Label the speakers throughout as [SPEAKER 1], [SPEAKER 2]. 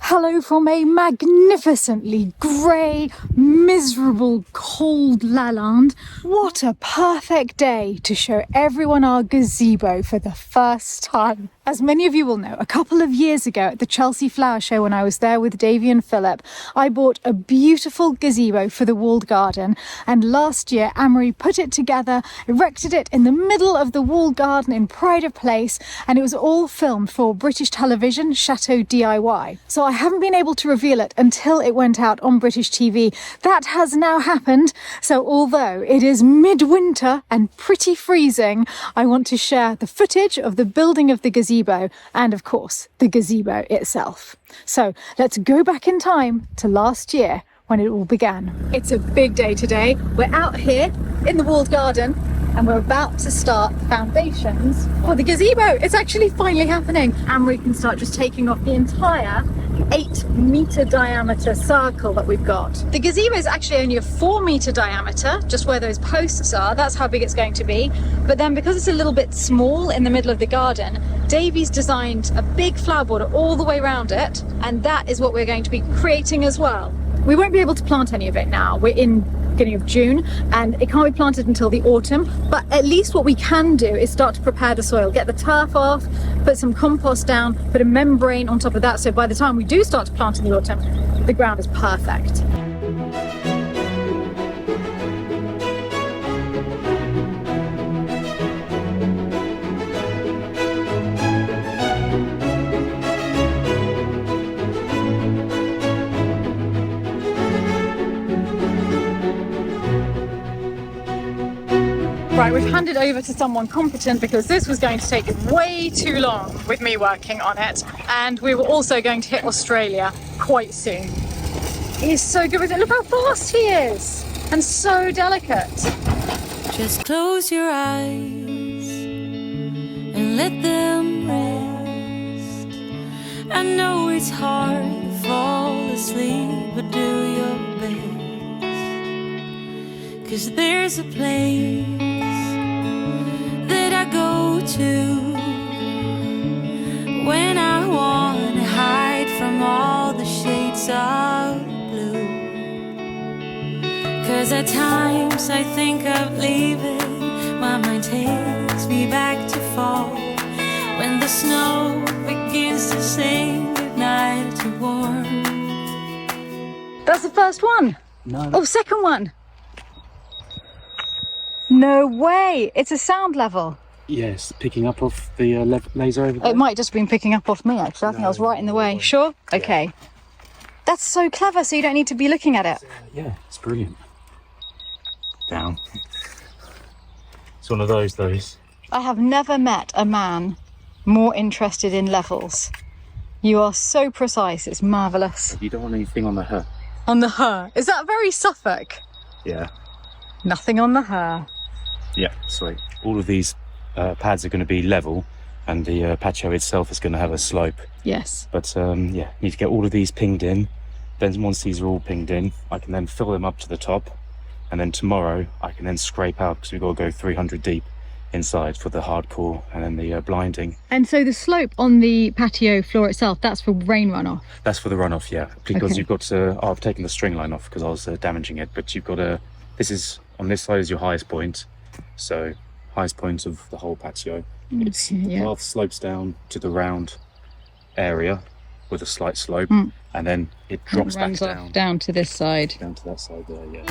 [SPEAKER 1] Hello from a magnificently grey, miserable, cold Lalande. What a perfect day to show everyone our gazebo for the first time. As many of you will know, a couple of years ago at the Chelsea Flower Show when I was there with Davey and Philip, I bought a beautiful gazebo for the walled garden, and last year Amory put it together, erected it in the middle of the walled garden in pride of place, and it was all filmed for British television, Chateau DIY. So I haven't been able to reveal it until it went out on British TV. That has now happened, so although it is midwinter and pretty freezing, I want to share the footage of the building of the gazebo and, of course, the gazebo itself. So let's go back in time to last year when it all began. It's a big day today. We're out here in the walled garden and we're about to start the foundations for the gazebo. It's actually finally happening. Amory can start just taking off the entire 8-meter diameter circle that we've got. The gazebo is actually only a 4-meter diameter, just where those posts are. That's how big it's going to be. But then because it's a little bit small in the middle of the garden, Davey's designed a big flower border all the way around it, and that is what we're going to be creating as well. We won't be able to plant any of it now. We're in beginning of June and it can't be planted until the autumn, but at least what we can do is start to prepare the soil, get the turf off, put some compost down, put a membrane on top of that, so by the time we do start to plant in the autumn, the ground is perfect. Right, we've handed over to someone competent because this was going to take way too long with me working on it, and we were also going to hit Australia quite soon. He's so good with it. Look how fast he is, and so delicate.
[SPEAKER 2] Just close your eyes and let them rest. I know it's hard to fall asleep, but do your best. 'Cause there's a place I go to when I want to hide from all the shades of blue. 'Cause at times I think of leaving, my mind takes me back to fall, when the snow begins to sing goodnight to warm.
[SPEAKER 1] That's the first one?
[SPEAKER 3] No.
[SPEAKER 1] Oh, second one? No way, it's a sound level.
[SPEAKER 3] Yes, picking up off the laser over there.
[SPEAKER 1] It might just have been picking up off me, actually. I think I was right in the way. Sure? Okay. Yeah. That's so clever, so you don't need to be looking at it.
[SPEAKER 3] Yeah, it's brilliant. Down. It's one of those.
[SPEAKER 1] I have never met a man more interested in levels. You are so precise, it's marvellous.
[SPEAKER 3] You don't want anything on the her.
[SPEAKER 1] On the her? Is that very Suffolk?
[SPEAKER 3] Yeah.
[SPEAKER 1] Nothing on the her.
[SPEAKER 3] Yeah, sweet. All of these pads are going to be level, and the patio itself is going to have a slope.
[SPEAKER 1] Yes.
[SPEAKER 3] But yeah, need to get all of these pinged in. Then once these are all pinged in, I can then fill them up to the top, and then tomorrow I can then scrape out, because we've got to go 300 deep inside for the hardcore and then the blinding.
[SPEAKER 1] And so the slope on the patio floor itself, that's for rain runoff?
[SPEAKER 3] That's for the runoff, yeah. Because
[SPEAKER 1] okay.
[SPEAKER 3] You've got to... Oh, I've taken the string line off because I was damaging it, but you've got to... This is... On this side is your highest point, so highest point of the whole patio. It's path slopes down to the round area with a slight slope, and then it drops back
[SPEAKER 1] down to this side.
[SPEAKER 3] Down to that side there, yeah.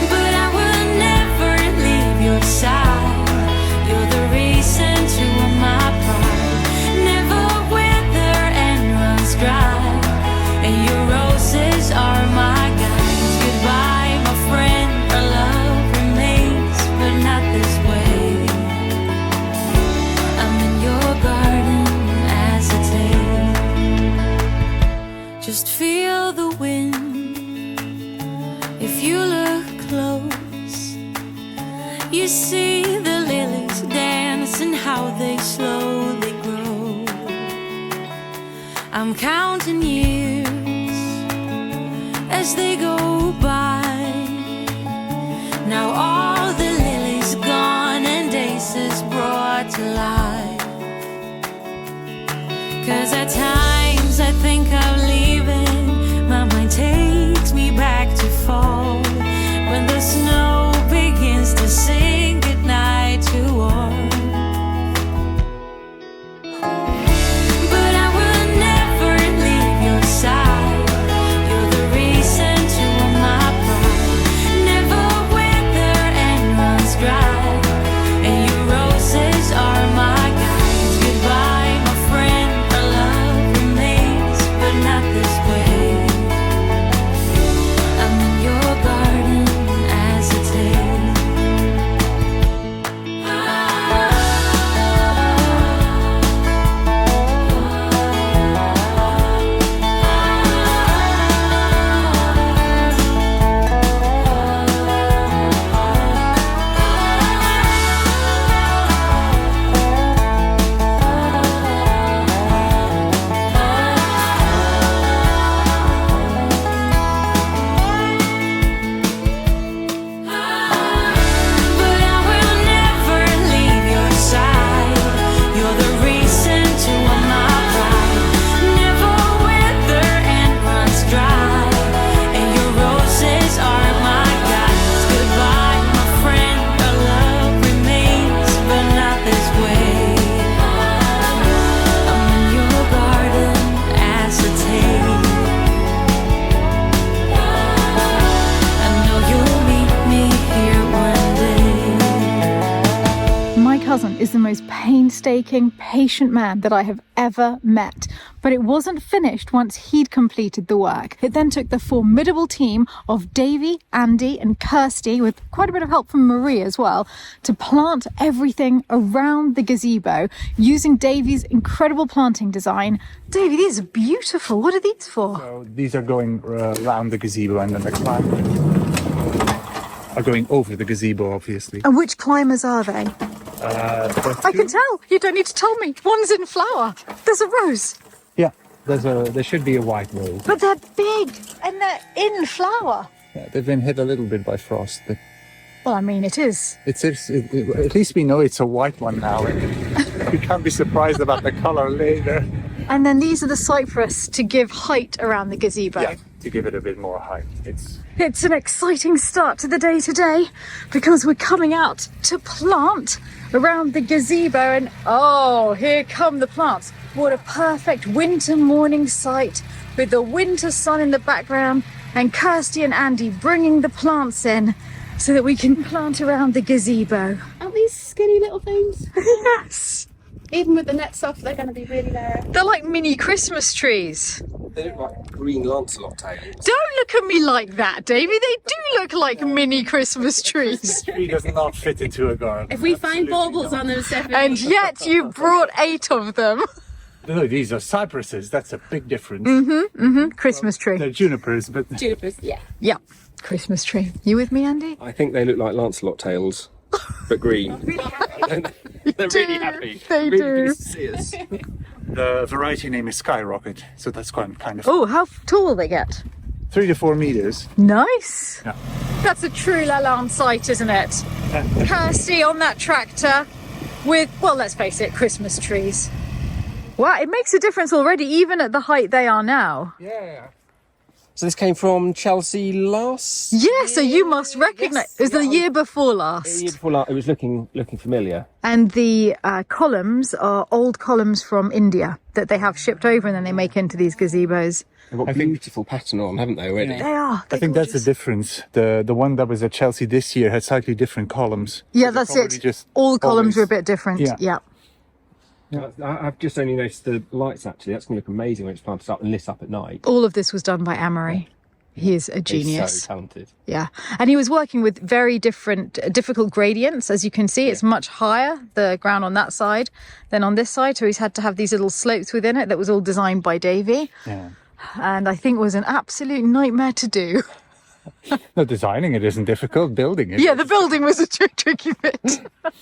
[SPEAKER 2] But I will never leave your side. You're the reason to all my pride. Never wither and runs dry, and your roses are my guides. Goodbye, my friend. Our love remains, but not this way. I'm in your garden as a day. Just feel the wind. If you look close, you see the lilies dance and how they slowly grow. I'm counting years as they go by. Now all the lilies gone and daisies brought to life. 'Cause at times I think of leaving.
[SPEAKER 1] the most painstaking, patient man that I have ever met. But it wasn't finished once he'd completed the work. It then took the formidable team of Davy, Andy and Kirsty, with quite a bit of help from Marie as well, to plant everything around the gazebo using Davy's incredible planting design. Davy, these are beautiful. What are these for?
[SPEAKER 4] So these are going around the gazebo, and then the climbers are going over the gazebo, obviously.
[SPEAKER 1] And which climbers are they? I can tell. You don't need to tell me. One's in flower. There's a rose.
[SPEAKER 4] Yeah, there should be a white rose.
[SPEAKER 1] But they're big and they're in flower.
[SPEAKER 4] Yeah, they've been hit a little bit by frost, but
[SPEAKER 1] Well, I mean, it is.
[SPEAKER 4] at least we know it's a white one now. And we can't be surprised about the color later.
[SPEAKER 1] And then these are the cypress to give height around the gazebo.
[SPEAKER 4] Yeah, to give it a bit more height.
[SPEAKER 1] It's an exciting start to the day today because we're coming out to plant around the gazebo, and oh, here come the plants. What a perfect winter morning sight with the winter sun in the background and Kirsty and Andy bringing the plants in so that we can plant around the gazebo.
[SPEAKER 5] Aren't these skinny little things?
[SPEAKER 1] Yes!
[SPEAKER 5] Even with the nets off, they're going to be really there.
[SPEAKER 1] They're like mini Christmas trees.
[SPEAKER 6] They look like green Lancelot tails.
[SPEAKER 1] Don't look at me like that, Davy. They do look like mini Christmas trees.
[SPEAKER 4] This tree does not fit into a garden.
[SPEAKER 5] If we find
[SPEAKER 4] Absolutely
[SPEAKER 5] baubles
[SPEAKER 4] not.
[SPEAKER 5] on them, Stephanie.
[SPEAKER 1] And yet you brought 8 of them.
[SPEAKER 4] No, these are cypresses. That's a big difference.
[SPEAKER 1] Christmas tree.
[SPEAKER 4] They're junipers, but
[SPEAKER 5] Junipers, yeah.
[SPEAKER 1] Yeah, Christmas tree. You with me, Andy?
[SPEAKER 6] I think they look like Lancelot tails, but green. They're really happy.
[SPEAKER 1] They
[SPEAKER 6] really
[SPEAKER 1] do.
[SPEAKER 6] pleased to see us.
[SPEAKER 4] the variety name is Skyrocket, so that's kind of
[SPEAKER 1] Oh, how tall will they get?
[SPEAKER 4] 3 to 4 meters.
[SPEAKER 1] Nice.
[SPEAKER 4] Yeah.
[SPEAKER 1] That's a true Lalande sight, isn't it? Kirsty on that tractor with, well, let's face it, Christmas trees. Wow, it makes a difference already, even at the height they are now.
[SPEAKER 4] Yeah.
[SPEAKER 6] So this came from Chelsea last
[SPEAKER 1] Yeah, so you must recognise.
[SPEAKER 6] Yes,
[SPEAKER 1] It was the
[SPEAKER 6] yeah,
[SPEAKER 1] year before
[SPEAKER 6] year
[SPEAKER 1] last.
[SPEAKER 6] before last. It was looking familiar.
[SPEAKER 1] And the columns are old columns from India that they have shipped over and then they make into these gazebos.
[SPEAKER 6] They've got
[SPEAKER 4] I think-
[SPEAKER 6] beautiful pattern on, haven't they already?
[SPEAKER 1] They are.
[SPEAKER 4] I think that's the difference. The one that was at Chelsea this year had slightly different columns.
[SPEAKER 1] Yeah,
[SPEAKER 4] So they're
[SPEAKER 1] that's
[SPEAKER 4] probably
[SPEAKER 1] it.
[SPEAKER 4] just
[SPEAKER 1] All the columns
[SPEAKER 4] always-
[SPEAKER 1] are a bit different.
[SPEAKER 4] Yeah.
[SPEAKER 1] Yeah.
[SPEAKER 6] I've just only noticed the lights actually. That's going to look amazing when it's planted up and lit up at night.
[SPEAKER 1] All of this was done by Amory. He is a genius.
[SPEAKER 6] He's so talented.
[SPEAKER 1] Yeah. And he was working with very different, difficult gradients. As you can see, it's much higher, the ground on that side, than on this side. So he's had to have these little slopes within it that was all designed by Davy.
[SPEAKER 4] Yeah.
[SPEAKER 1] And I think was an absolute nightmare to do.
[SPEAKER 4] No, designing it isn't difficult. Building it.
[SPEAKER 1] Yeah, the building was a tricky bit.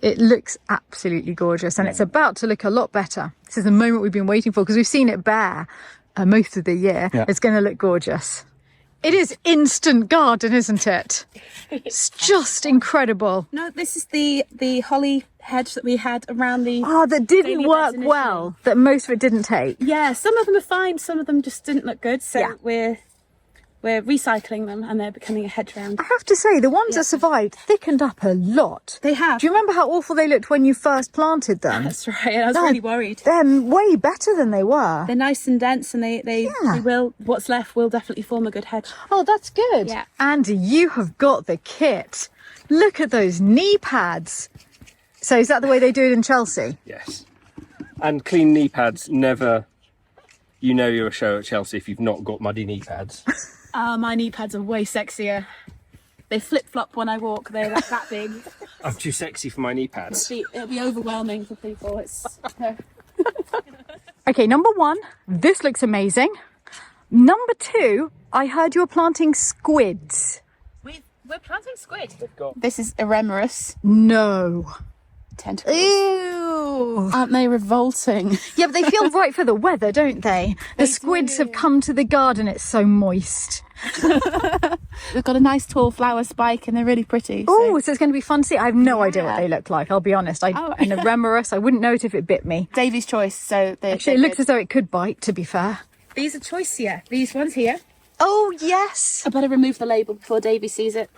[SPEAKER 1] It looks absolutely gorgeous and it's about to look a lot better. This is the moment we've been waiting for because we've seen it bare most of the year.
[SPEAKER 4] Yeah.
[SPEAKER 1] It's going to look gorgeous. It is instant garden, isn't it? It's just incredible.
[SPEAKER 5] No, this is the holly hedge that we had around the...
[SPEAKER 1] Oh, that didn't
[SPEAKER 5] Daily
[SPEAKER 1] work
[SPEAKER 5] beds
[SPEAKER 1] well, that most of it didn't take.
[SPEAKER 5] Yeah, some of them are fine, some of them just didn't look good. So
[SPEAKER 1] Yeah.
[SPEAKER 5] we're recycling them and they're becoming a hedge round.
[SPEAKER 1] I have to say, the ones that survived thickened up a lot.
[SPEAKER 5] They have.
[SPEAKER 1] Do you remember how awful they looked when you first planted them?
[SPEAKER 5] That's right, I was
[SPEAKER 1] No.
[SPEAKER 5] really worried.
[SPEAKER 1] They're way better than they were.
[SPEAKER 5] They're nice and dense and they will, what's left will definitely form a good hedge.
[SPEAKER 1] Oh, that's good.
[SPEAKER 5] Yeah.
[SPEAKER 1] Andy, you have got the kit. Look at those knee pads. So is that the way they do it in Chelsea?
[SPEAKER 6] Yes. And clean knee pads never... You know you're a show at Chelsea if you've not got muddy knee pads.
[SPEAKER 5] My knee pads are way sexier. They flip-flop when I walk, they're that big.
[SPEAKER 6] I'm too sexy for my knee pads.
[SPEAKER 5] It'll be overwhelming for people. It's
[SPEAKER 1] Okay, number 1, this looks amazing. Number 2, I heard you're planting squids.
[SPEAKER 5] We're planting squid. This is Eremerus
[SPEAKER 1] No.
[SPEAKER 5] tentacles.
[SPEAKER 1] Ew.
[SPEAKER 5] Aren't they revolting?
[SPEAKER 1] Yeah, but they feel right for the weather, don't they? The squids have come to the garden, it's so moist.
[SPEAKER 5] They've got a nice tall flower spike and they're really pretty.
[SPEAKER 1] Oh, so it's going to be fun to see. I have no idea what they look like, I'll be honest. And a remerus, I wouldn't know it if it bit me.
[SPEAKER 5] Davy's choice, so
[SPEAKER 1] Actually, it looks as though it could bite, to be fair.
[SPEAKER 5] These are choice here. These ones here.
[SPEAKER 1] Oh, yes.
[SPEAKER 5] I better remove the label before Davy sees it.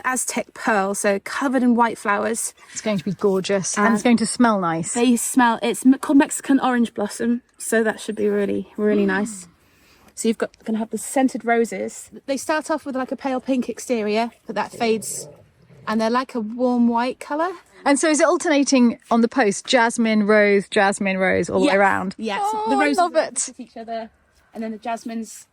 [SPEAKER 5] Aztec pearl, so covered in white flowers.
[SPEAKER 1] It's going to be gorgeous and it's going to smell nice.
[SPEAKER 5] They smell, it's called Mexican orange blossom, so that should be really, really nice. So you've got, going to have the scented roses. They start off with like a pale pink exterior, but that fades and they're like a warm white colour.
[SPEAKER 1] And so is it alternating on the post? Jasmine, rose, all the way around?
[SPEAKER 5] Yes,
[SPEAKER 1] Oh,
[SPEAKER 5] the roses
[SPEAKER 1] I love
[SPEAKER 5] are
[SPEAKER 1] it.
[SPEAKER 5] opposite each other, and then the jasmines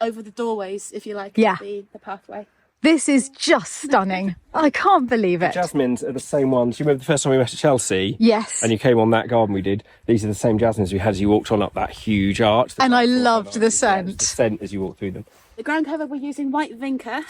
[SPEAKER 5] over the doorways, if you like,
[SPEAKER 1] Yeah.
[SPEAKER 5] the pathway.
[SPEAKER 1] This is just stunning. I can't believe it.
[SPEAKER 6] Jasmines are the same ones. You remember the first time we met at Chelsea?
[SPEAKER 1] Yes.
[SPEAKER 6] And you came on that garden we did. These are the same jasmines we had as you walked on up that huge arch.
[SPEAKER 1] And I loved the
[SPEAKER 6] The
[SPEAKER 1] scent.
[SPEAKER 6] scent as you walked through them.
[SPEAKER 5] The ground cover, we're using white vinca.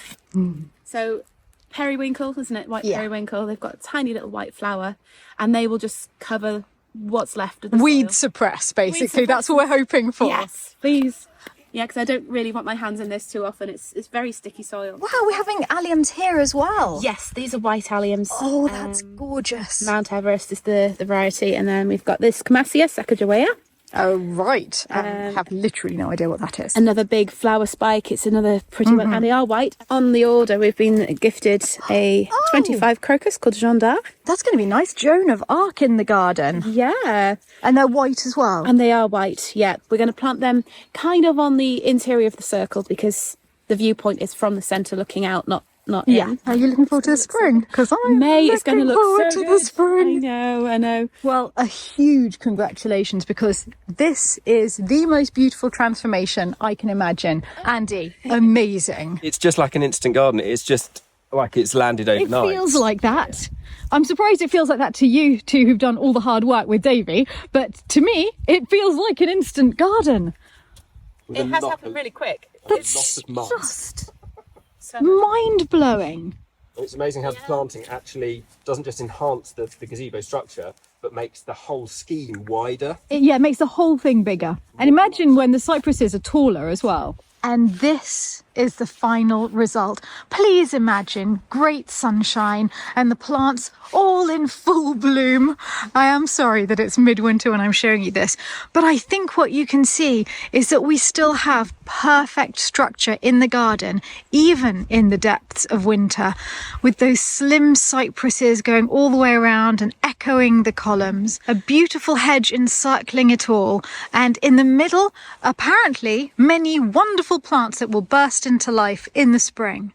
[SPEAKER 5] So periwinkle, isn't it? White periwinkle. They've got a tiny little white flower, and they will just cover what's left of the
[SPEAKER 1] Weed
[SPEAKER 5] soil.
[SPEAKER 1] suppress, basically.
[SPEAKER 5] suppress.
[SPEAKER 1] That's what we're hoping for.
[SPEAKER 5] Yes, please. Yeah, because I don't really want my hands in this too often. It's very sticky soil.
[SPEAKER 1] Wow, we're having alliums here as well.
[SPEAKER 5] Yes, these are white alliums.
[SPEAKER 1] Oh, that's gorgeous.
[SPEAKER 5] Mount Everest is the variety, and then we've got this Camassia Sacagawea.
[SPEAKER 1] Oh, right. I have literally no idea what that is.
[SPEAKER 5] Another big flower spike. It's another pretty one, and they are white. On the order, we've been gifted a 25 crocus called Jeanne d'Arc.
[SPEAKER 1] That's going to be nice. Joan of Arc in the garden.
[SPEAKER 5] Yeah,
[SPEAKER 1] And they're white as well.
[SPEAKER 5] and they are white. Yeah, we're going to plant them kind of on the interior of the circle because the viewpoint is from the centre looking out, not
[SPEAKER 1] Yeah.
[SPEAKER 5] in.
[SPEAKER 1] Are you looking forward to the spring? Because I'm
[SPEAKER 5] May is going to look
[SPEAKER 1] forward
[SPEAKER 5] so
[SPEAKER 1] to
[SPEAKER 5] good.
[SPEAKER 1] the spring.
[SPEAKER 5] I know.
[SPEAKER 1] Well, a huge congratulations, because this is the most beautiful transformation I can imagine. Andy, amazing.
[SPEAKER 6] It's just like an instant garden. It's just like it's landed
[SPEAKER 1] It
[SPEAKER 6] overnight.
[SPEAKER 1] feels like that. I'm surprised it feels like that to you two who've done all the hard work with Davey, but to me, it feels like an instant garden.
[SPEAKER 5] It has happened really quick.
[SPEAKER 1] That's
[SPEAKER 6] of months.
[SPEAKER 1] just mind-blowing.
[SPEAKER 6] It's amazing how the planting actually doesn't just enhance the gazebo structure, but makes the whole scheme wider.
[SPEAKER 1] It makes the whole thing bigger. And imagine when the cypresses are taller as well. And this is the final result. Please imagine great sunshine and the plants all in full bloom. I am sorry that it's midwinter when I'm showing you this, but I think what you can see is that we still have perfect structure in the garden, even in the depths of winter, with those slim cypresses going all the way around and echoing the columns, a beautiful hedge encircling it all, and in the middle, apparently, many wonderful plants that will burst into life in the spring.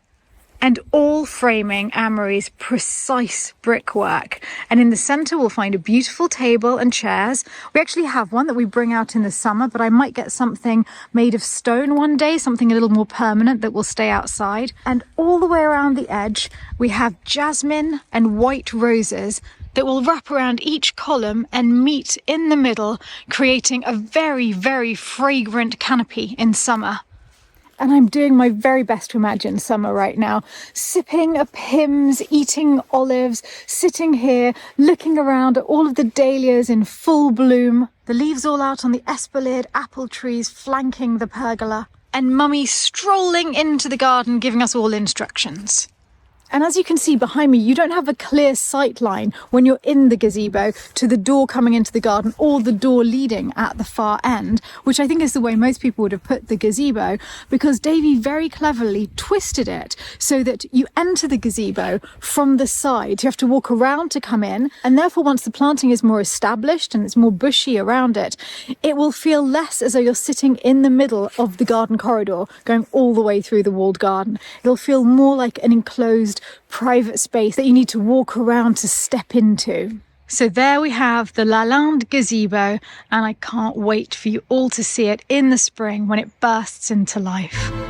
[SPEAKER 1] And all framing Amory's precise brickwork. And in the centre we'll find a beautiful table and chairs. We actually have one that we bring out in the summer, but I might get something made of stone one day, something a little more permanent that will stay outside. And all the way around the edge we have jasmine and white roses that will wrap around each column and meet in the middle, creating a very, very fragrant canopy in summer. And I'm doing my very best to imagine summer right now, sipping a Pimm's, eating olives, sitting here, looking around at all of the dahlias in full bloom, the leaves all out on the espaliered apple trees flanking the pergola, and Mummy strolling into the garden giving us all instructions. And as you can see behind me, you don't have a clear sight line when you're in the gazebo to the door coming into the garden or the door leading at the far end, which I think is the way most people would have put the gazebo, because Davey very cleverly twisted it so that you enter the gazebo from the side. You have to walk around to come in, and therefore once the planting is more established and it's more bushy around it, it will feel less as though you're sitting in the middle of the garden corridor going all the way through the walled garden. It'll feel more like an enclosed private space that you need to walk around to step into. So there we have the Lalande gazebo, and I can't wait for you all to see it in the spring when it bursts into life.